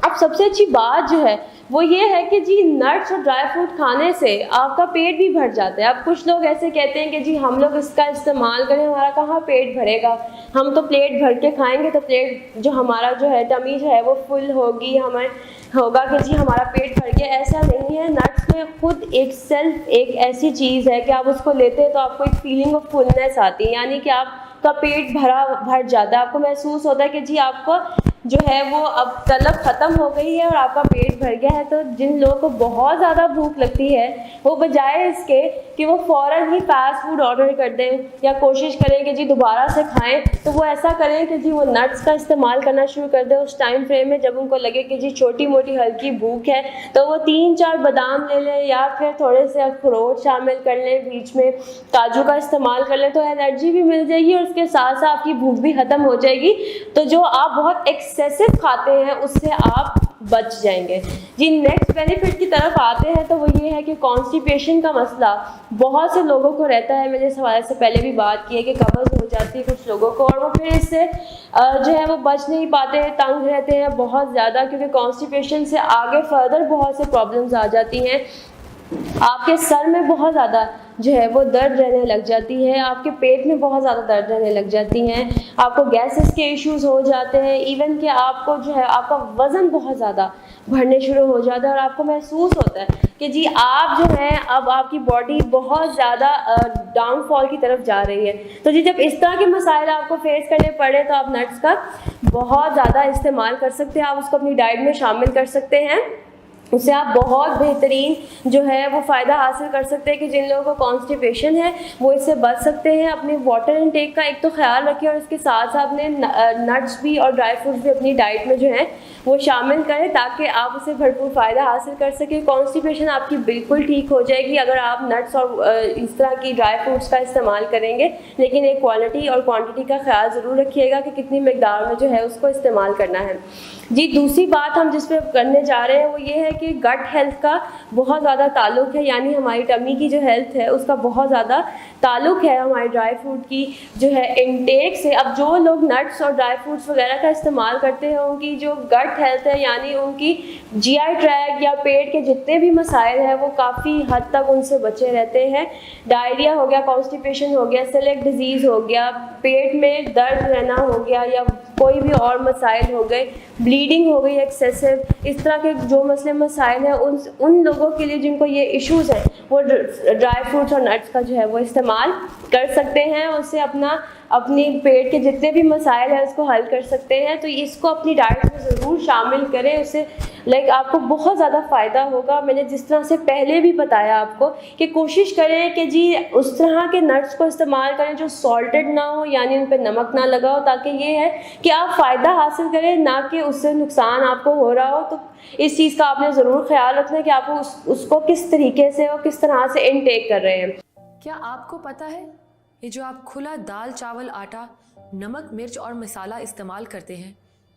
[SPEAKER 1] अब सबसे अच्छी बात जो है वो ये है कि जी नट्स और ड्राई फ्रूट खाने से आपका पेट भी भर जाता है। अब कुछ लोग ऐसे कहते हैं कि जी हम लोग इसका इस्तेमाल करें, हमारा कहाँ पेट भरेगा, हम तो प्लेट भर के खाएंगे तो प्लेट जो हमारा जो है टमी जो है वो फुल होगी, हमें होगा कि जी हमारा पेट भर गया। ऐसा नहीं है। नट्स में खुद एक ऐसी चीज़ है कि आप उसको लेते हैं तो आपको एक फीलिंग ऑफ फुलनेस आती है, यानी कि आपका पेट भर जाता है, आपको महसूस होता है कि जी आपको जो है वो अब तलब ख़त्म हो गई है और आपका पेट भर गया है। तो जिन लोगों को बहुत ज़्यादा भूख लगती है वो बजाय इसके कि वो फ़ौरन ही फास्ट फूड ऑर्डर कर दें या कोशिश करें कि जी दोबारा से खाएं, तो वो ऐसा करें कि जी वो नट्स का इस्तेमाल करना शुरू कर दें उस टाइम फ्रेम में जब उनको लगे कि जी छोटी मोटी हल्की भूख है, तो वो 3-4 बादाम ले लें या फिर थोड़े से अखरोट शामिल कर लें, बीच में काजू का इस्तेमाल कर लें, तो एनर्जी भी मिल जाएगी और उसके साथ साथ आपकी भूख भी ख़त्म हो जाएगी। तो जो आप बहुत एक्सेसिव खाते हैं उससे आप बच जाएंगे। जी नेक्स्ट बेनिफिट की तरफ आते हैं तो वो ये है कि कॉन्स्टिपेशन का मसला बहुत से लोगों को रहता है। मैंने इस हवाले से पहले भी बात की है कि कब्ज़ हो जाती है कुछ लोगों को, और वो फिर इससे जो है वो बच नहीं पाते हैं, तंग रहते हैं बहुत ज़्यादा, क्योंकि कॉन्स्टिपेशन से आगे फर्दर बहुत से प्रॉब्लम्स आ जाती हैं। आपके सर में बहुत ज़्यादा जो है वो दर्द रहने लग जाती है, आपके पेट में बहुत ज़्यादा दर्द रहने लग जाती हैं, आपको गैसेस के इश्यूज हो जाते हैं, इवन कि आपको जो है आपका वज़न बहुत ज़्यादा बढ़ने शुरू हो जाता है और आपको महसूस होता है कि जी आप जो है अब आपकी बॉडी बहुत ज़्यादा डाउनफॉल की तरफ जा रही है। तो जी जब इस तरह के मसाइल आपको फेस करने पड़े तो आप नट्स का बहुत ज़्यादा इस्तेमाल कर सकते हैं, आप उसको अपनी डाइट में शामिल कर सकते हैं। उससे आप बहुत बेहतरीन जो है वो फ़ायदा हासिल कर सकते हैं कि जिन लोगों को कॉन्स्टिपेशन है वो इससे बच सकते हैं। अपने वाटर इनटेक का एक तो ख्याल रखें और इसके साथ साथ अपने नट्स भी और ड्राई फ्रूट्स भी अपनी डाइट में जो है वो शामिल करें ताकि आप उससे भरपूर फ़ायदा हासिल कर सकें। कॉन्स्टिपेशन आपकी बिल्कुल ठीक हो जाएगी अगर आप नट्स और इस तरह की ड्राई फ्रूट्स का इस्तेमाल करेंगे, लेकिन एक क्वालिटी और क्वांटिटी का ख्याल ज़रूर रखिएगा कि कितनी मकदार में जो है उसको इस्तेमाल करना है। जी दूसरी बात हम जिस पे करने जा रहे हैं वो ये है कि गट हेल्थ का बहुत ज़्यादा ताल्लुक़ है, यानी हमारी टमी की जो हेल्थ है उसका बहुत ज़्यादा ताल्लुक़ है हमारे ड्राई फ्रूट की जो है इनटेक से। अब जो लोग नट्स और ड्राई फ्रूट्स वगैरह का इस्तेमाल करते हैं उनकी जो गट हेल्थ है यानी उनकी जीआई ट्रैक या पेट के जितने भी मसाइल हैं वो काफ़ी हद तक उनसे बचे रहते हैं। डायरिया हो गया, कॉन्स्टिपेशन हो गया, सेलेक्ट डिजीज़ हो गया, पेट में दर्द रहना हो गया या कोई भी और मसाइल हो गए, ब्लीडिंग हो गई एक्सेसिव, इस तरह के जो मसले मसाइल हैं उन लोगों के लिए जिनको ये इश्यूज़ हैं वो ड्राई फ्रूट्स और नट्स का जो है वो इस्तेमाल कर सकते हैं। उससे अपनी पेट के जितने भी मसाइल हैं उसको हल कर सकते हैं। तो इसको अपनी डाइट में ज़रूर शामिल करें, उससे आपको बहुत ज़्यादा फ़ायदा होगा। मैंने जिस तरह से पहले भी बताया आपको कि कोशिश करें कि जी उस तरह के नट्स को इस्तेमाल करें जो सॉल्टेड ना हो, यानी उन पर नमक ना लगा हो, ताकि ये है कि आप फ़ायदा हासिल करें ना कि उससे नुकसान आपको हो रहा हो। तो इस चीज़ का आपने ज़रूर ख्याल रखना है कि आप उसको किस तरीके से और किस तरह से इनटेक कर रहे हैं।
[SPEAKER 2] क्या आपको पता है ये जो आप खुला दाल चावल आटा नमक मिर्च और मसाला इस्तेमाल करते हैं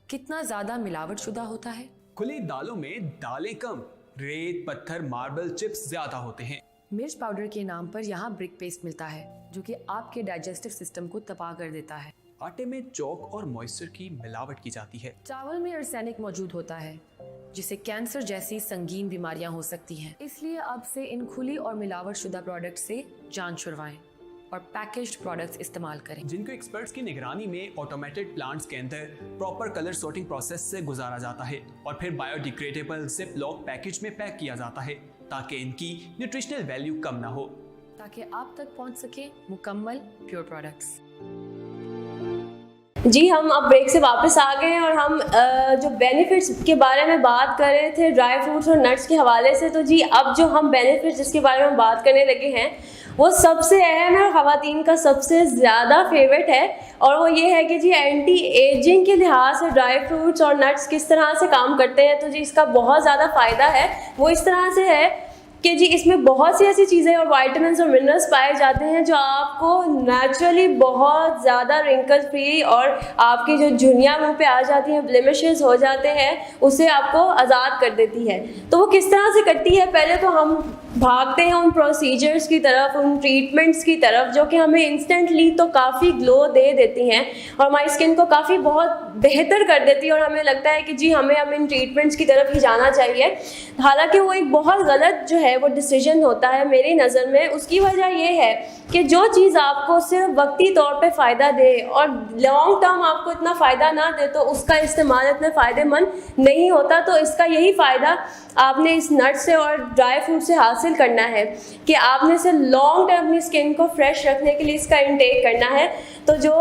[SPEAKER 2] कितना ज़्यादा मिलावट शुदा होता है?
[SPEAKER 3] खुली दालों में दालें कम, रेत पत्थर मार्बल चिप्स ज्यादा होते हैं।
[SPEAKER 2] मिर्च पाउडर के नाम पर यहाँ ब्रिक पेस्ट मिलता है जो कि आपके डाइजेस्टिव सिस्टम को तबाह कर देता है।
[SPEAKER 3] आटे में चौक और मॉइस्चर की मिलावट की जाती है।
[SPEAKER 2] चावल में आर्सेनिक मौजूद होता है जिससे कैंसर जैसी संगीन बीमारियां हो सकती हैं। इसलिए अब से इन खुली और मिलावट शुदा प्रोडक्ट से जान छुड़वाएं और पैकेज्ड प्रोडक्ट्स इस्तेमाल करें
[SPEAKER 3] जिनको एक्सपर्ट्स की निगरानी में ऑटोमेटेड प्लांट्स के अंदर प्रॉपर कलर सॉर्टिंग प्रोसेस से गुजारा जाता है और फिर बायोडिग्रेडेबल जिप लॉक पैकेज में पैक किया जाता है ताकि इनकी न्यूट्रिशनल वैल्यू कम ना हो,
[SPEAKER 2] ताकि आप तक पहुंच सके मुकम्मल प्योर प्रोडक्ट्स।
[SPEAKER 1] जी हम अब ब्रेक से वापस आ गए हैं और हम जो बेनिफिट्स के बारे में बात कर रहे थे ड्राई फ्रूट्स और नट्स के हवाले से, तो जी अब जो हम बेनिफिट्स जिसके बारे में बात करने लगे हैं वो सबसे अहम है और ख़वातीन का सबसे ज़्यादा फेवरेट है, और वो ये है कि जी एंटी एजिंग के लिहाज से ड्राई फ्रूट्स और नट्स किस तरह से काम करते हैं। तो जी इसका बहुत ज़्यादा फ़ायदा है, वो इस तरह से है कि जी इसमें बहुत सी ऐसी चीज़ें और वाइटामिन्स और मिनरल्स पाए जाते हैं जो आपको नेचुरली बहुत ज़्यादा रिंकल फ्री और आपकी जो झुर्रियाँ मुंह पे आ जाती हैं, ब्लेमिशेस हो जाते हैं, उसे आपको आज़ाद कर देती है। तो वो किस तरह से करती है, पहले तो हम भागते हैं उन प्रोसीजर्स की तरफ, उन ट्रीटमेंट्स की तरफ जो कि हमें इंस्टेंटली तो काफ़ी ग्लो दे देती हैं और हमारी स्किन को काफ़ी बहुत बेहतर कर देती है और हमें लगता है कि जी हमें इन ट्रीटमेंट्स की तरफ ही जाना चाहिए। हालांकि वो एक बहुत गलत जो है वो डिसीजन होता है मेरी नज़र में। उसकी वजह ये है कि जो चीज़ आपको सिर्फ वक्ती तौर पे फ़ायदा दे और लॉन्ग टर्म आपको इतना फ़ायदा ना दे तो उसका इस्तेमाल इतने फ़ायदेमंद नहीं होता। तो इसका यही फ़ायदा आपने इस नट से और ड्राई फ्रूट से हासिल करना है कि आपने से लॉन्ग टर्म अपनी स्किन को फ्रेश रखने के लिए इसका इंटेक करना है। तो जो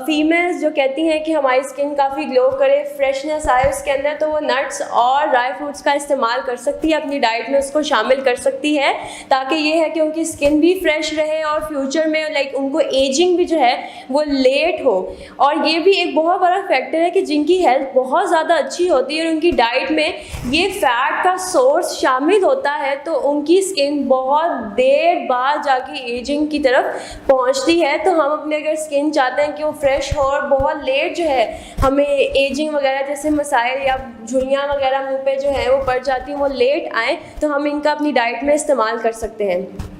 [SPEAKER 1] फीमेल्स जो कहती हैं कि हमारी स्किन काफ़ी ग्लो करे, फ्रेशनेस आए उसके अंदर, तो वो नट्स और ड्राई फ्रूट्स का इस्तेमाल कर सकती है, अपनी डाइट में उसको शामिल कर कर सकती है, ताकि ये है कि उनकी स्किन भी फ्रेश रहे और फ्यूचर में लाइक उनको एजिंग भी जो है वो लेट हो। और ये भी एक बहुत बड़ा फैक्टर है कि जिनकी हेल्थ बहुत ज़्यादा अच्छी होती है और उनकी डाइट में ये फैट का सोर्स शामिल होता है, तो उनकी स्किन बहुत देर बाद जाके एजिंग की तरफ पहुंचती है। तो हम अपने अगर स्किन चाहते हैं कि वो फ्रेश हो और बहुत लेट जो है हमें एजिंग वगैरह जैसे मसाइल या झुर्रियाँ वगैरह मुंह पे जो है वो पड़ जाती हैं, वो लेट आए, तो हम इनका अपनी डाइट में इस्तेमाल कर सकते हैं।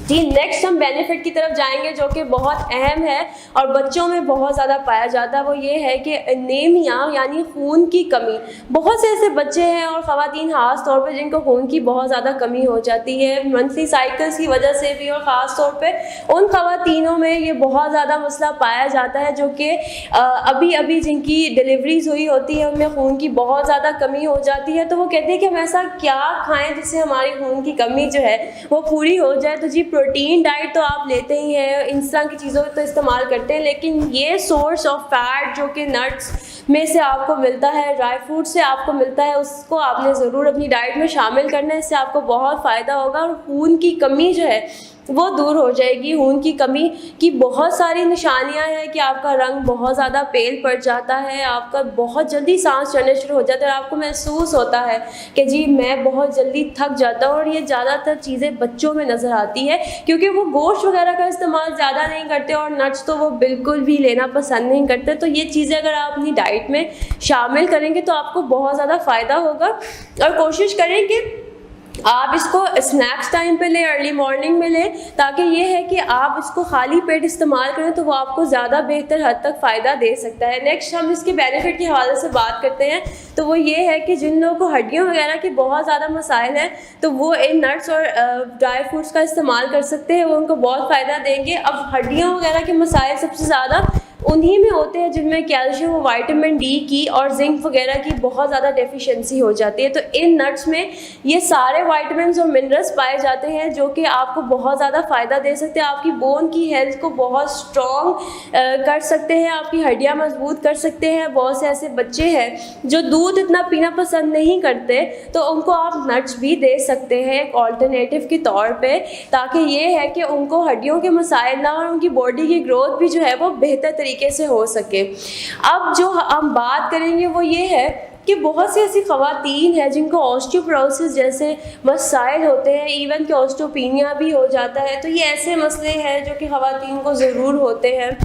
[SPEAKER 1] जी, नेक्स्ट हम बेनिफिट की तरफ जाएंगे जो कि बहुत अहम है और बच्चों में बहुत ज़्यादा पाया जाता है। वो ये है कि एनीमिया यानी खून की कमी। बहुत से ऐसे बच्चे हैं और ख़वातीन ख़ास तौर पे जिनको खून की बहुत ज़्यादा कमी हो जाती है मंथली साइकिल्स की वजह से भी, और ख़ास तौर पे उन ख़वातीनों में ये बहुत ज़्यादा मसला पाया जाता है जो कि अभी अभी जिनकी डिलीवरीज हुई होती है उनमें खून की बहुत ज़्यादा कमी हो जाती है। तो वो कहते हैं कि हम ऐसा क्या खाएँ जिससे हमारी खून की कमी जो है वो पूरी हो जाए। तो जी, प्रोटीन डाइट तो आप लेते ही हैं, इस तरह की चीज़ों तो इस्तेमाल करते हैं, लेकिन ये सोर्स ऑफ फैट जो कि नट्स में से आपको मिलता है, ड्राई फ्रूट से आपको मिलता है, उसको आपने ज़रूर अपनी डाइट में शामिल करना है। इससे आपको बहुत फ़ायदा होगा और खून की कमी जो है वो दूर हो जाएगी। खून की कमी की बहुत सारी निशानियां हैं कि आपका रंग बहुत ज़्यादा पेल पड़ जाता है, आपका बहुत जल्दी सांस चढ़ने शुरू हो जाता है, आपको महसूस होता है कि जी मैं बहुत जल्दी थक जाता हूँ। और ये ज़्यादातर चीज़ें बच्चों में नज़र आती है क्योंकि वो गोश्त वगैरह का इस्तेमाल ज़्यादा नहीं करते और नट्स तो वो बिल्कुल भी लेना पसंद नहीं करते। तो ये चीज़ें अगर आप अपनी डाइट में शामिल करेंगे तो आपको बहुत ज़्यादा फ़ायदा होगा। और कोशिश करें कि आप इसको स्नैक्स टाइम पे लें, अर्ली मॉर्निंग में लें, ताकि ये है कि आप इसको खाली पेट इस्तेमाल करें तो वो आपको ज़्यादा बेहतर हद तक फ़ायदा दे सकता है। नेक्स्ट हम इसके बेनिफिट के हवाले से बात करते हैं, तो वो ये है कि जिन लोगों को हड्डियों वगैरह की बहुत ज़्यादा मसाइल हैं तो वो इन नट्स और ड्राई फ्रूट्स का इस्तेमाल कर सकते हैं, वो उनको बहुत फ़ायदा देंगे। अब हड्डियों वगैरह के मसाइल सबसे ज़्यादा उन्हीं में होते हैं जिनमें कैल्शियम, विटामिन डी की और जिंक वगैरह की बहुत ज़्यादा डेफिशिएंसी हो जाती है। तो इन नट्स में ये सारे विटामिन्स और मिनरल्स पाए जाते हैं जो कि आपको बहुत ज़्यादा फ़ायदा दे सकते हैं, आपकी बोन की हेल्थ को बहुत स्ट्रॉन्ग कर सकते हैं, आपकी हड्डियाँ मजबूत कर सकते हैं। बहुत से ऐसे बच्चे हैं जो दूध इतना पीना पसंद नहीं करते, तो उनको आप नट्स भी दे सकते हैं एक ऑल्टरनेटिव के तौर पे, ताकि ये है कि उनको हड्डियों के मसाइल ना और उनकी बॉडी की ग्रोथ भी जो है वो बेहतर तरीके से हो सके। अब जो हम बात करेंगे वो ये है कि बहुत सी ऐसी ख़वातीन हैं जिनको ऑस्टियोपोरोसिस जैसे मसाइल होते हैं, इवन कि ऑस्टियोपीनिया भी हो जाता है। तो ये ऐसे मसले हैं जो कि ख़वातीन को ज़रूर होते हैं,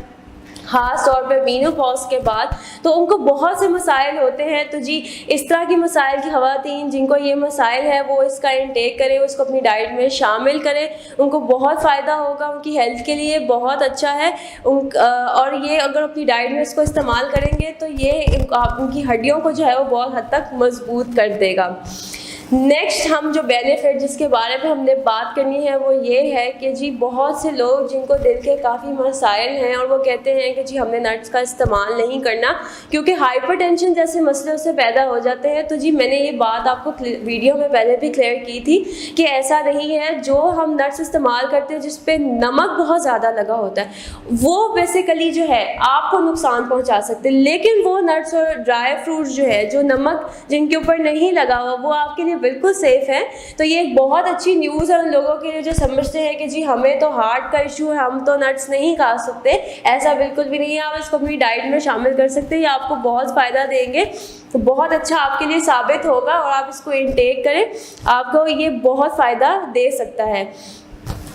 [SPEAKER 1] ख़ास तौर पे मेनोपॉज के बाद, तो उनको बहुत से मसाइल होते हैं। तो जी, इस तरह की मसाइल की ख़वातीन जिनको ये मसाइल है वो इसका इंटेक करें, उसको अपनी डाइट में शामिल करें, उनको बहुत फ़ायदा होगा, उनकी हेल्थ के लिए बहुत अच्छा है। और ये अगर अपनी डाइट में इसको इस्तेमाल करेंगे तो ये उनकी हड्डियों को जो है वो बहुत हद तक मजबूत कर देगा। नेक्स्ट हम जो बेनिफिट जिसके बारे में हमने बात करनी है वो ये है कि जी बहुत से लोग जिनको दिल के काफ़ी मसाइल हैं और वो कहते हैं कि जी हमने नट्स का इस्तेमाल नहीं करना क्योंकि हाइपरटेंशन जैसे मसले उससे पैदा हो जाते हैं। तो जी मैंने ये बात आपको वीडियो में पहले भी क्लियर की थी कि ऐसा नहीं है। जो हम नट्स इस्तेमाल करते हैं जिस पे नमक बहुत ज़्यादा लगा होता है वो बेसिकली जो है आपको नुकसान पहुँचा सकते हैं, लेकिन वो नट्स और ड्राई फ्रूट्स जो है जो नमक जिनके ऊपर नहीं लगा हुआ वो आपके लिए बिल्कुल सेफ़ है। तो ये एक बहुत अच्छी न्यूज़ है उन लोगों के लिए जो समझते हैं कि जी हमें तो हार्ट का इशू है, हम तो नट्स नहीं खा सकते। ऐसा बिल्कुल भी नहीं है, आप इसको अपनी डाइट में शामिल कर सकते हैं, ये आपको बहुत फ़ायदा देंगे, तो बहुत अच्छा आपके लिए साबित होगा और आप इसको इंटेक करें, आपको ये बहुत फ़ायदा दे सकता है।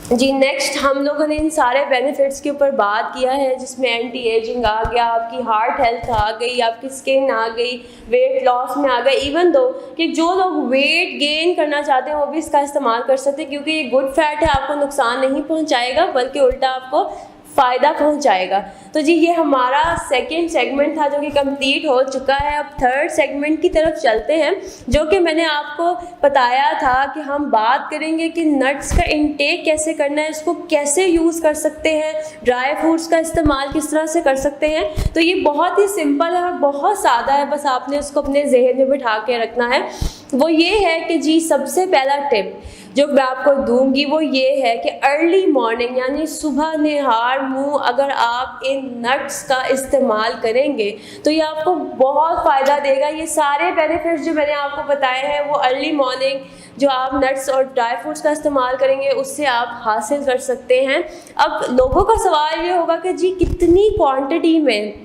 [SPEAKER 1] जी नेक्स्ट हम लोगों ने इन सारे बेनिफिट्स के ऊपर बात किया है जिसमें एंटी एजिंग आ गया, आपकी हार्ट हेल्थ आ गई, आपकी स्किन आ गई, वेट लॉस में आ गए। इवन दो कि जो लोग वेट गेन करना चाहते हैं वो भी इसका इस्तेमाल कर सकते हैं क्योंकि ये गुड फैट है, आपको नुकसान नहीं पहुंचाएगा बल्कि उल्टा आपको फ़ायदा पहुंचाएगा। तो जी ये हमारा सेकंड सेगमेंट था जो कि कंप्लीट हो चुका है। अब थर्ड सेगमेंट की तरफ चलते हैं जो कि मैंने आपको बताया था कि हम बात करेंगे कि नट्स का इंटेक कैसे करना है, इसको कैसे यूज़ कर सकते हैं, ड्राई फ्रूट्स का इस्तेमाल किस तरह से कर सकते हैं। तो ये बहुत ही सिंपल है और बहुत सादा है, बस आपने उसको अपने जहन में बिठा के रखना है। वो ये है कि जी सबसे पहला टिप जो मैं आपको दूंगी वो ये है कि अर्ली मॉर्निंग यानी सुबह निहार मुँह अगर आप इन नट्स का इस्तेमाल करेंगे तो ये आपको बहुत फ़ायदा देगा। ये सारे बेनिफिट्स जो मैंने आपको बताए हैं वो अर्ली मॉर्निंग जो आप नट्स और ड्राई फ्रूट्स का इस्तेमाल करेंगे उससे आप हासिल कर सकते हैं। अब लोगों का सवाल ये होगा कि जी कितनी क्वांटिटी में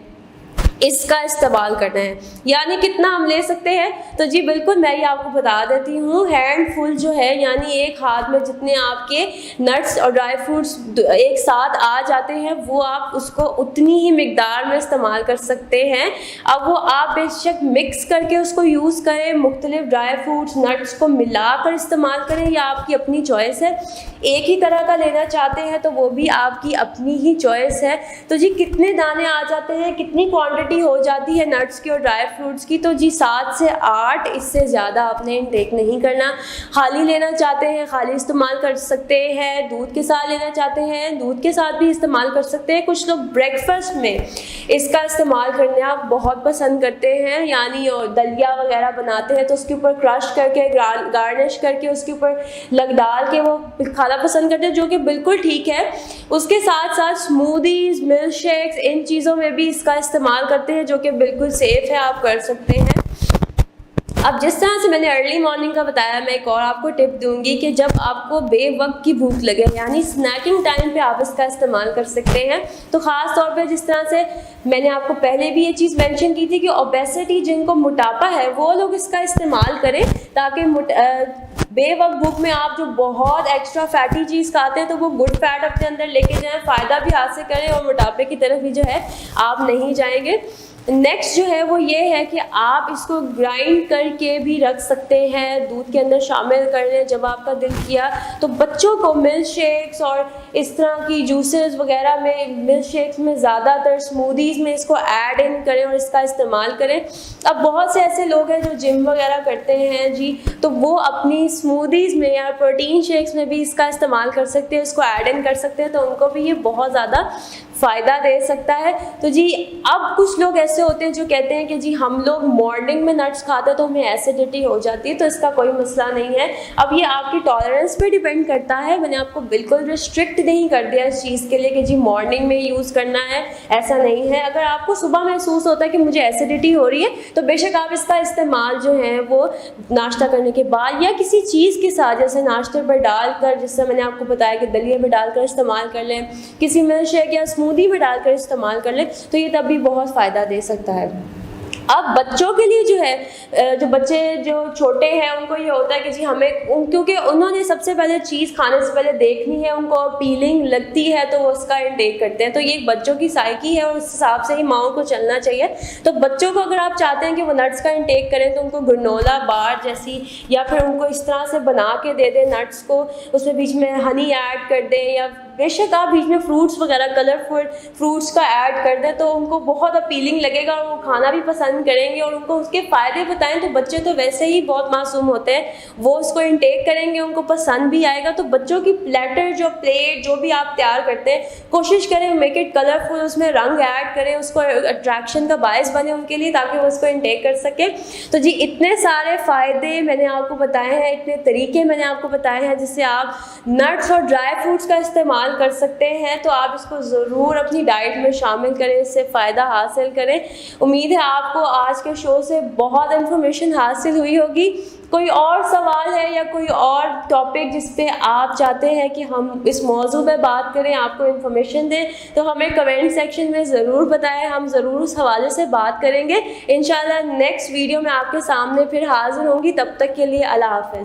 [SPEAKER 1] इसका इस्तेमाल करना है, यानी कितना हम ले सकते हैं। तो जी बिल्कुल मैं ये आपको बता देती हूँ, हैंडफुल जो है यानी एक हाथ में जितने आपके नट्स और ड्राई फ्रूट्स एक साथ आ जाते हैं वो आप उसको उतनी ही मिकदार में इस्तेमाल कर सकते हैं। अब वो आप बेशक मिक्स करके उसको यूज़ करें, मुख्तलिफ ड्राई फ्रूट्स नट्स को मिलाकर इस्तेमाल करें, या आपकी अपनी चॉइस है। एक ही तरह का लेना चाहते हैं तो वो भी आपकी अपनी ही चॉइस है। तो जी कितने दाने आ जाते हैं, कितनी क्वांटिटी हो जाती है नट्स की और ड्राई फ्रूट्स की, तो जी 7 से 8, इससे ज़्यादा आपने इनटेक नहीं करना। खाली लेना चाहते हैं खाली इस्तेमाल कर सकते हैं, दूध के साथ लेना चाहते हैं दूध के साथ भी इस्तेमाल कर सकते हैं। कुछ लोग ब्रेकफास्ट में इसका इस्तेमाल करने आप बहुत पसंद करते हैं, यानी दलिया वगैरह बनाते हैं तो उसके ऊपर क्रश करके गार्निश करके उसके ऊपर डाल के वो खाना पसंद करते हैं, जो कि बिल्कुल ठीक है। उसके साथ साथ स्मूदीज़, मिल्क शेक्स, इन चीज़ों में भी इसका इस्तेमाल करते हैं, जो कि बिल्कुल सेफ़ है, आप कर सकते हैं। अब जिस तरह से मैंने अर्ली मॉर्निंग का बताया, मैं एक और आपको टिप दूंगी कि जब आपको बेवक्त की भूख लगे यानी स्नैकिंग टाइम पे आप इसका इस्तेमाल कर सकते हैं। तो ख़ास तौर पे जिस तरह से मैंने आपको पहले भी ये चीज़ मेंशन की थी कि ओबेसिटी, जिनको मोटापा है, वो लोग इसका इस्तेमाल करें, ताकि बेवक्त भूख में आप जो बहुत एक्स्ट्रा फैटी चीज़ खाते हैं तो वो गुड फैट अपने अंदर लेके जाएं, फ़ायदा भी हासिल करें और मोटापे की तरफ भी जो है आप नहीं जाएंगे। नेक्स्ट जो है वो ये है कि आप इसको ग्राइंड करके भी रख सकते हैं, दूध के अंदर शामिल कर लें जब आपका दिल किया। तो बच्चों को मिल्क शेक्स और इस तरह की जूसेस वगैरह में, मिल्क शेक्स में ज़्यादातर, स्मूदीज़ में इसको ऐड इन करें और इसका इस्तेमाल करें। अब बहुत से ऐसे लोग हैं जो जिम वगैरह करते हैं जी, तो वो अपनी स्मूदीज़ में या प्रोटीन शेक्स में भी इसका इस्तेमाल कर सकते हैं, इसको ऐड इन कर सकते हैं, तो उनको भी ये बहुत ज़्यादा फ़ायदा दे सकता है। तो जी अब कुछ लोग ऐसे होते हैं जो कहते हैं कि जी हम लोग मॉर्निंग में नट्स खाते हैं तो हमें एसिडिटी हो जाती है, तो इसका कोई मसला नहीं है। अब ये आपकी टॉलरेंस पे डिपेंड करता है, मैंने आपको बिल्कुल रिस्ट्रिक्ट नहीं कर दिया इस चीज़ के लिए कि जी मॉर्निंग में यूज़ करना है, ऐसा नहीं है। अगर आपको सुबह महसूस होता है कि मुझे एसिडिटी हो रही है तो बेशक आप इसका इस्तेमाल जो है वो नाश्ता करने के बाद या किसी चीज़ के साथ, जैसे नाश्ते पर डालकर, जिससे मैंने आपको बताया कि दलिया में डालकर इस्तेमाल कर लें, किसी मिल्क शेक या स्मूदी में डालकर इस्तेमाल कर लें, तो ये तब भी बहुत फ़ायदा दे सकता है। अब बच्चों के लिए जो है, जो बच्चे जो छोटे हैं उनको ये होता है कि जी हमें क्योंकि उन्होंने सबसे पहले चीज़ खाने से पहले देखनी है, उनको अपीलिंग लगती है तो वो उसका इंटेक करते हैं। तो ये बच्चों की साइकी है और उस हिसाब से ही माओं को चलना चाहिए। तो बच्चों को अगर आप चाहते हैं कि वो नट्स का इंटेक करें तो उनको ग्रेनोला बार जैसी, या फिर उनको इस तरह से बना के दे दें नट्स को, उसमें बीच में हनी ऐड कर दें, या बेशक आप बीच में फ्रूट्स वगैरह कलरफुल फ्रूट्स का ऐड कर दें, तो उनको बहुत अपीलिंग लगेगा और वो खाना भी पसंद करेंगे। और उनको उसके फ़ायदे बताएं तो बच्चे तो वैसे ही बहुत मासूम होते हैं, वो उसको इंटेक करेंगे, उनको पसंद भी आएगा। तो बच्चों की प्लेटर, जो प्लेट जो भी आप तैयार करते हैं, कोशिश करें मेक इट कलरफुल, उसमें रंग ऐड करें, उसको अट्रैक्शन का बायस बने उनके लिए, ताकि वो उसको इंटेक कर सके। तो जी इतने सारे फ़ायदे मैंने आपको बताए हैं, इतने तरीके मैंने आपको बताए हैं जिससे आप नट्स और ड्राई फ्रूट्स का इस्तेमाल कर सकते हैं। तो आप इसको ज़रूर अपनी डाइट में शामिल करें, इससे फ़ायदा हासिल करें। उम्मीद है आपको आज के शो से बहुत इन्फॉर्मेशन हासिल हुई होगी। कोई और सवाल है या कोई और टॉपिक जिस पे आप चाहते हैं कि हम इस मौजू पे बात करें, आपको इन्फॉर्मेशन दें, तो हमें कमेंट सेक्शन में ज़रूर बताएं, हम ज़रूर उस हवाले से बात करेंगे। इंशाल्लाह नेक्स्ट वीडियो में आपके सामने फिर हाजिर होंगी। तब तक के लिए अल्लाह हाफ़िज़।